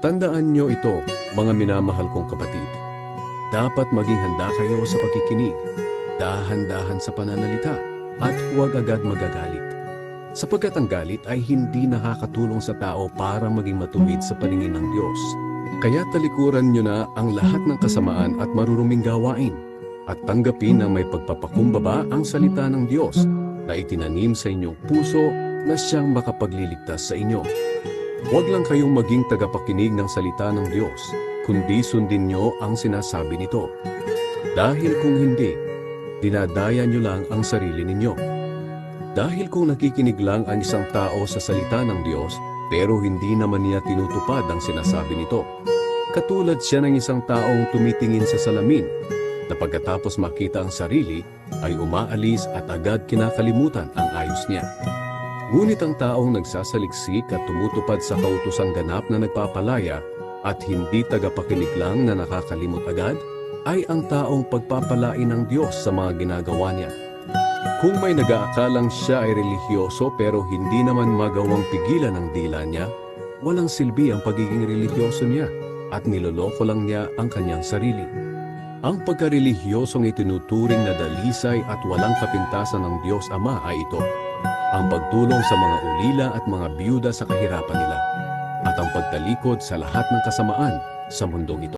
Tandaan nyo ito, mga minamahal kong kapatid. Dapat maging handa kayo sa pakikinig, dahan-dahan sa pananalita, at huwag agad magagalit. Sapagkat ang galit ay hindi nakakatulong sa tao para maging matuwid sa paningin ng Diyos. Kaya talikuran nyo na ang lahat ng kasamaan at maruruming gawain, at tanggapin na may pagpapakumbaba ang salita ng Diyos na itinanim sa inyong puso na siyang makapagliligtas sa inyo. Huwag lang kayong maging tagapakinig ng salita ng Diyos, kundi sundin nyo ang sinasabi nito. Dahil kung hindi, dinadaya nyo lang ang sarili ninyo. Dahil kung nakikinig lang ang isang tao sa salita ng Diyos, pero hindi naman niya tinutupad ang sinasabi nito, katulad siya ng isang taong tumitingin sa salamin, na pagkatapos makita ang sarili, ay umaalis at agad kinakalimutan ang ayos niya. Ngunit ang taong nagsasaliksik at tumutupad sa kautosang ganap na nagpapalaya at hindi tagapakinig lang na nakakalimot agad, ay ang taong pagpapalain ng Diyos sa mga ginagawa niya. Kung may nag-aakalang siya ay relihiyoso pero hindi naman magawang pigilan ang dila niya, walang silbi ang pagiging relihiyoso niya at niloloko lang niya ang kanyang sarili. Ang pagkarelihiyosong itinuturing na dalisay at walang kapintasan ng Diyos Ama ay ito: ang pagtulong sa mga ulila at mga biyuda sa kahirapan nila, at ang pagtalikod sa lahat ng kasamaan sa mundong ito.